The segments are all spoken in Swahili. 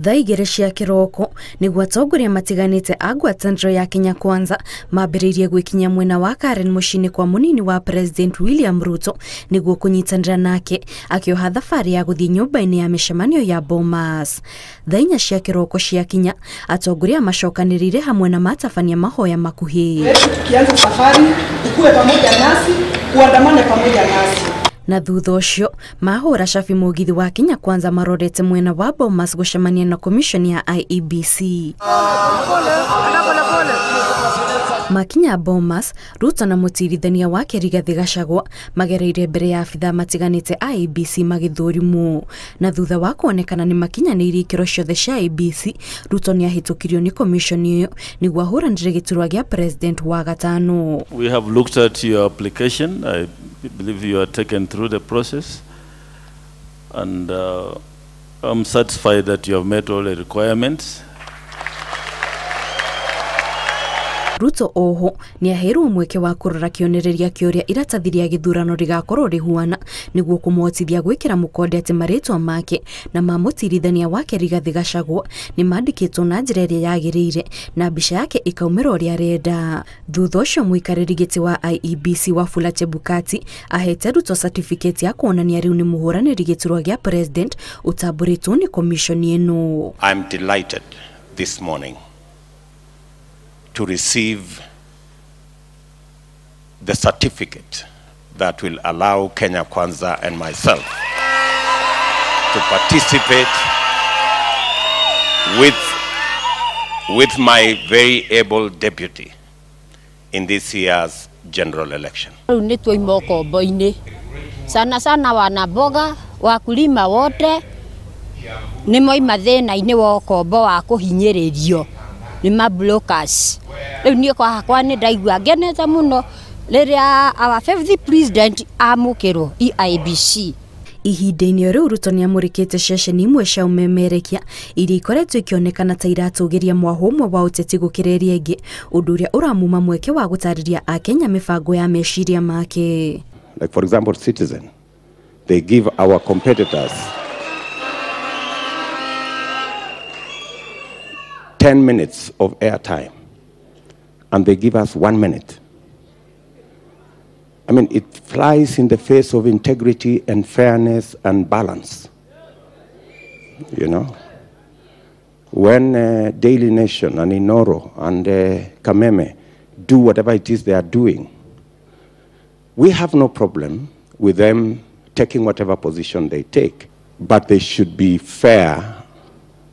Thaigere cia kiroko niguo atongoria matiganite a ngwatanĩro ya Kenya Kwanza mambĩrĩirie gwikinya mwena wa Karen mucini kwa munini wa President William Ruto niguo kunyitanĩra nake akioha thabarĩ ya guthii nyũmba-inĩ ya mĩcemanio ya Bomas. Thainya cia kiroko cia kinya atongoria macokanĩrĩire hamwe na matabania mahoya makuhi. Tukianza safari ukue pamoja nasi, uandamane pamoja nasi. Na thutha ucio mahura cabi mugithi wa Kenya Kwanza marorete mwena wa Bomas gucemania na commission ya IEBC. Makinya Bomas, Ruto na mutirithania wake Rigathi Gachagua magereire mbere ya abitha matiganite IEBC magithurimu. Na thutha wa kuonekana ni makinyanĩirie ikĩro ciothe cia IEBC, Ruto nĩahĩtũkirio ni commission iyo niguo ahũranĩre gĩturwa gĩa president wa gatano. We have looked at your application. I believe you are taken through the process, and I'm satisfied that you have met all the requirements. Ruto oho nĩaheirwo mweke wa kurora kĩonereria kĩũria iratathi rĩa gĩthurano rigakorwo rihuana niguo kũmũhotithia gwĩkĩra mũkonde atĩ marĩtwa make na mamũtirithania wake Rigathi Gachagua nĩmandĩkĩtwo na njĩra ĩrĩa yagĩrĩire na mbica yake ĩkaumĩra ũrĩa arenda. Thutha ũcio mũikarĩri gĩtĩ wa IEBC Wafula Chebukati ahete Ruto certificate ya kuonania rĩu nĩ mũhũranĩri gĩturwa gĩa president ũtambũrĩtwo nĩ commission ĩno. I'm delighted this morning to receive the certificate that will allow Kenya Kwanza and myself to participate with my very able deputy in this year's general election. Sana wanaboga wakulima wote ni moimathina ine wokombo wa kuhinyiririo ni mablokers. Niyo kwa ni ndaigua ngenete muno riria our fifth president amukirwo IEBC. Ihinda-inĩ rĩu Ruto nĩamũrĩkĩte ceceni imwe cia ũmemerekia iria ikoretwo ikĩonekana ta iratũgĩria mwahũmwe wa ũteti gũkĩra ĩrĩa ĩngĩ, ũndũ ũrĩa ũramuma mweke wa gũtarĩria Akenya mĩbango ya meciria make. Like for example, Citizen, they give our competitors 10 minutes of airtime, and they give us 1 minute. I mean, it flies in the face of integrity and fairness and balance. You know, when Daily Nation and Inoro and Kameme do whatever it is they are doing, we have no problem with them taking whatever position they take, but they should be fair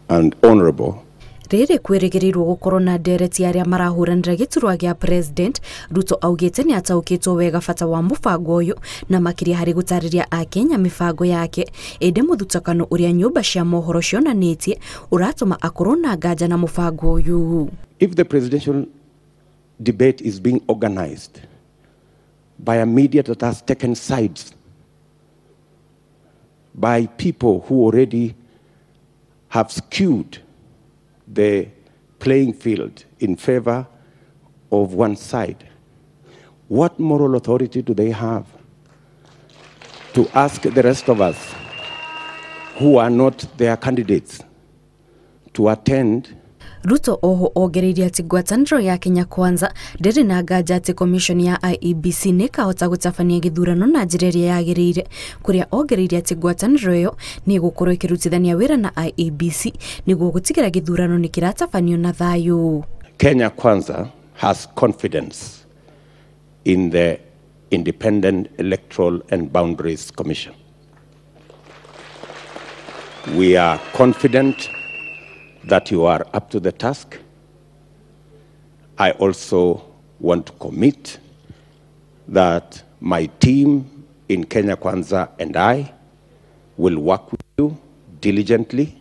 and honorable. Rĩrĩ kwĩrĩgĩrĩirwo gũkorwo na ndereti arĩa marahũranĩra gĩturwa gĩa president, Ruto augĩte nĩ ataũkĩtwo wega bata wa mũbango ũyũ na makĩria harĩ gũtarĩria Akenya mĩbango yake, ĩndĩ mũthutũkano ũrĩa nyũmba cia mohoro cionanĩtie ũratũma akorwo na nganja na mũbango ũyũ. If the presidential debate is being organized by a media that has taken sides, by people who already have skewed the playing field in favor of one side, what moral authority do they have to ask the rest of us who are not their candidates to attend? Ruto oho ongereirie ati ngwatanĩro ya Kenya Kwanza ndĩrĩ na nganja ati commission ya IEBC nĩkahota gũtabania gĩthurano na njĩra ĩrĩa yagĩrĩire, kũrĩa ongereirie ati ngwatanĩro ĩyo nĩ gũkorwo ĩkĩrutithania wĩra na IEBC nĩguo gũtigĩra gĩthurano nĩ kĩratabanio na thayũ. Kenya Kwanza has confidence in the Independent Electoral and Boundaries Commission. We are confident that you are up to the task. I also want to commit that my team in Kenya Kwanza and I will work with you diligently.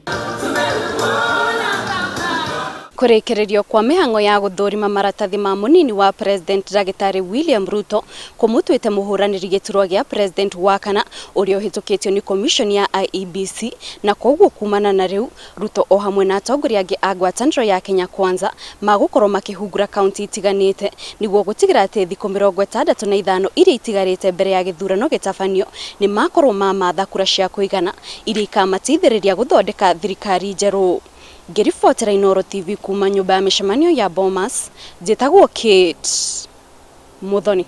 Kurekererio kwa mihango ya guthurima maratathi ma munini wa president Dagitari William Ruto kumutwite muhuraniri gĩturwa gĩa president wa kana ũrĩa ũhĩtũkĩtio ni commission ya IEBC, na koguo kumana na riu Ruto o hamwe na atongoria angĩ a ngwatanĩro ya Kenya Kwanza magũkorwo makĩhungura kaunti itiganĩte niguo gũtigĩra atĩ thikũ 65 iria itigarĩte mbere ya gĩthurano gĩtabanio nĩ makorwo mamatha kura cia kũigana iria ikamatithĩrĩria gũthondeka thirikari njerũ. Ngĩribotera Inooro TV kuma nyũmba ya mĩcemanio ya Bomas, njĩtagwo Kate Muthoni.